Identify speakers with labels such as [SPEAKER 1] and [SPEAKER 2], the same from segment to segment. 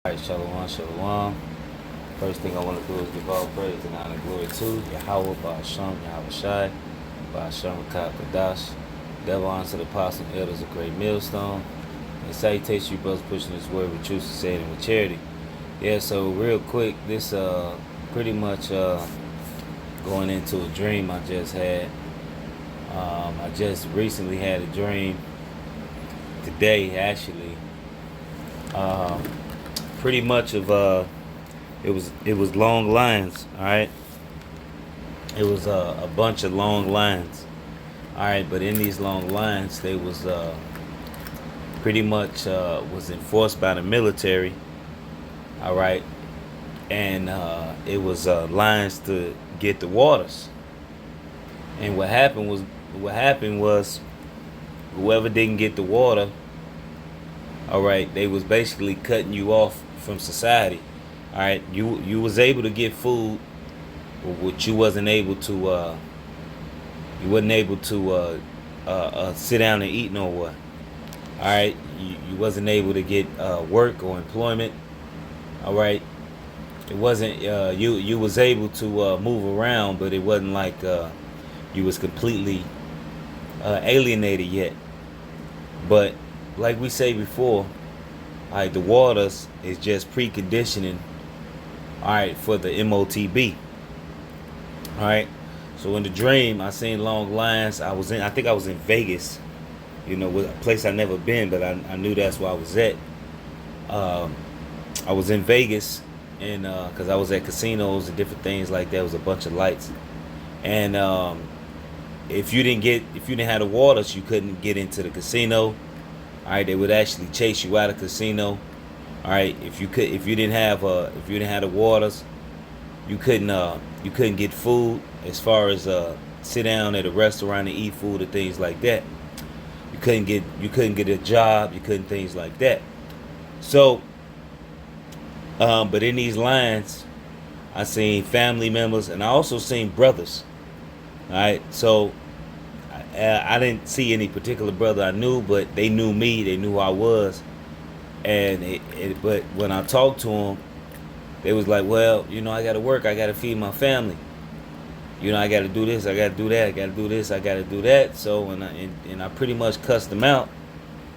[SPEAKER 1] Alright, Shalom, Shalom. First thing I want to do is give all praise and honor and glory to Yahweh, Ba'asham, Yahweh Shai, Ba'asham, Rakah, Kadash. Devil honor to the apostles and elders of Great Millstone. And salutation you brothers pushing this word with truth, sincerity, and with charity. Yeah, so real quick, this pretty much going into a dream I just had. I just recently had a dream today, actually. Um, Pretty much of it was long lines. All right, it was a bunch of long lines. All right, but in these long lines, they was pretty much was enforced by the military. All right, and it was lines to get the waters. And what happened was whoever didn't get the water, all right, they was basically cutting you off from society. All right, you was able to get food, but you wasn't able to sit down and eat no more. All right, you wasn't able to get work or employment. All right, it wasn't you was able to move around, but it wasn't like you was completely alienated yet. But like we say before, all right, the waters is just preconditioning, all right, for the MOTB. All right. So in the dream, I seen long lines. I think I was in Vegas, with a place I never been, but I knew that's where I was at. Um, I was in Vegas, and because I was at casinos and different things like that, it was a bunch of lights. And if you didn't have the waters, you couldn't get into the casino. All right, they would actually chase you out of casino. All right, if you didn't have the waters, you couldn't get food as far as sit down at a restaurant and eat food and things like that. You couldn't get a job. You couldn't things like that. So, but in these lines, I seen family members and I also seen brothers. All right, so I didn't see any particular brother I knew, but they knew me. They knew who I was, and but when I talked to them, they was like, "Well, I got to work. I got to feed my family. I got to do this. I got to do that. I got to do this. I got to do that." So, and I pretty much cussed them out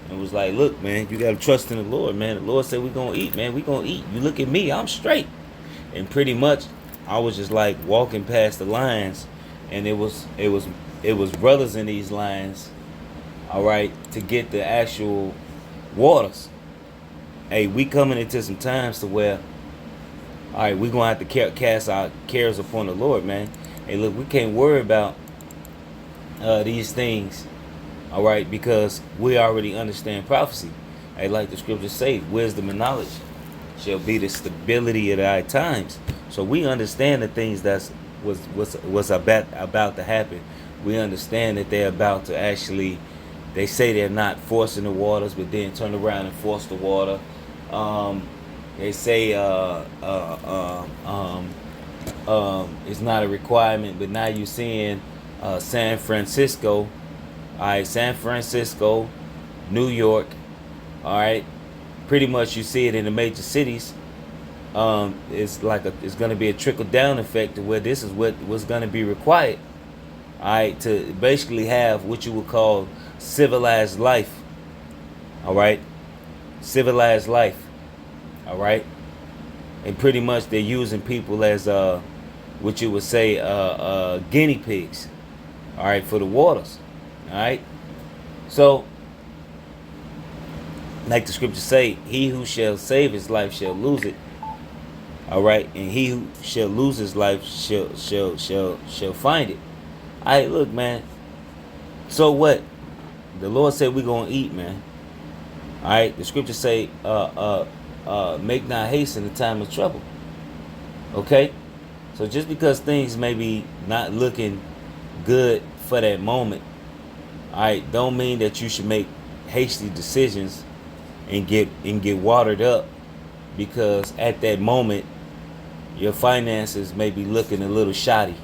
[SPEAKER 1] and was like, "Look, man, you got to trust in the Lord, man. The Lord said we gonna eat, man. We gonna eat. You look at me, I'm straight." And pretty much, I was just like walking past the lines, and it was brothers in these lines, all right, to get the actual waters. Hey, we coming into some times to where, all right, we gonna have to cast our cares upon the Lord, man. Hey, look, we can't worry about these things, all right, because we already understand prophecy. Hey, like the scriptures say, wisdom and knowledge shall be the stability of thy times. So we understand the things was about to happen. We understand that they're about to actually. They say they're not forcing the waters, but then turn around and force the water. Um, they say it's not a requirement, but now you're seeing San Francisco, all right, San Francisco, New York, all right. Pretty much you see it in the major cities. It's going to be a trickle down effect to where this is what's going to be required. All right, to basically have what you would call civilized life. All right, civilized life. All right, and pretty much they're using people as what you would say guinea pigs. All right, for the waters. All right, so like the scriptures say, he who shall save his life shall lose it. All right, and he who shall lose his life shall find it. All right, look, man. So what? The Lord said we're gonna eat, man. All right. The scriptures say, make not haste in the time of trouble. Okay. So just because things may be not looking good for that moment, all right, don't mean that you should make hasty decisions and get watered up, because at that moment your finances may be looking a little shoddy.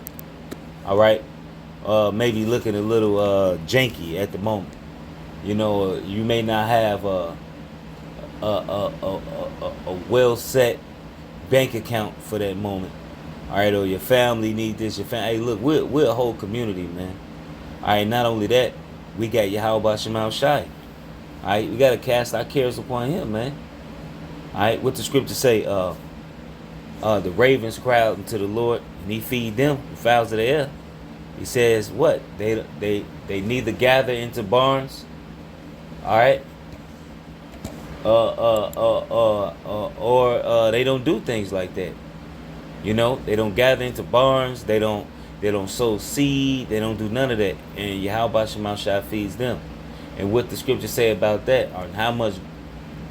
[SPEAKER 1] All right. Maybe looking a little janky at the moment. You may not have a well set bank account for that moment. All right, or your family need this. Your family. Hey, look, we're a whole community, man. All right. Not only that, we got Yahweh Shemal Shai. All right, we gotta cast our cares upon Him, man. All right, what the scripture say? The ravens cry out unto the Lord, and He feed them the fowls of the air. He says what? They neither gather into barns. All right. Or they don't do things like that. You know, they don't gather into barns. They don't sow seed. They don't do none of that. And Yahweh Shema Shai feeds them. And what the scriptures say about that, are how much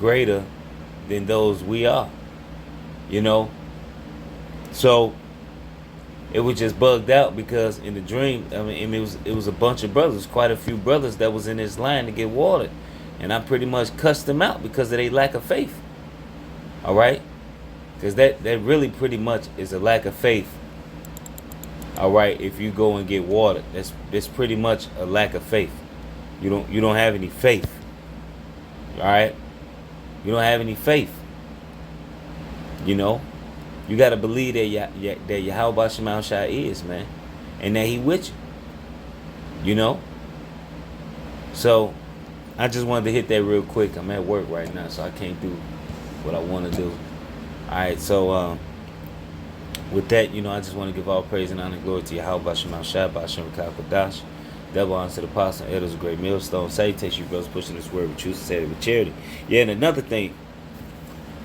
[SPEAKER 1] greater than those we are. You know. So it was just bugged out because in the dream, I mean, it was a bunch of brothers, quite a few brothers that was in this line to get watered. And I pretty much cussed them out because of their lack of faith. All right? Because that really pretty much is a lack of faith. All right? If you go and get watered, that's pretty much a lack of faith. You don't have any faith. All right? You don't have any faith. You know? You got to believe that Yahweh Shema Shai is, man. And that He with you. You know? So I just wanted to hit that real quick. I'm at work right now, so I can't do what I want to do. Alright, so with that, I just want to give all praise and honor and glory to Yahweh Shema Shai, Ba'ashem Kodash. Double honor to the apostle, elders, a great millstone. Salutations, you brothers, pushing this word with truth, say it with charity. Yeah, and another thing,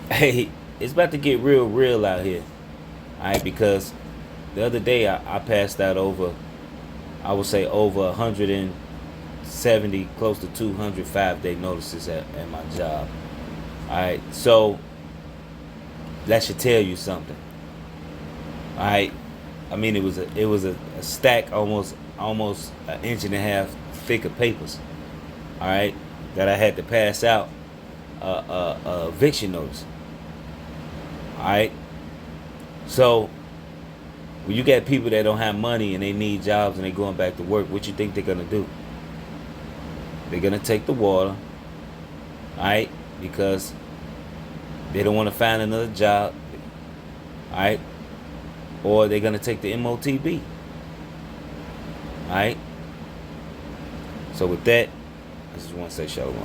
[SPEAKER 1] hey, it's about to get real out here. Alright, because the other day I passed out over, I would say over 170, close to 200 5-day notices at my job. Alright, so that should tell you something. Alright, I mean it was a stack almost an inch and a half thick of papers. Alright, that I had to pass out a eviction notice. Alright, so when you got people that don't have money and they need jobs and they going back to work, what you think they're gonna do? They're gonna take the water, alright, because they don't want to find another job, alright, or they're gonna take the MOTB, alright. So with that, I just want to say shalom.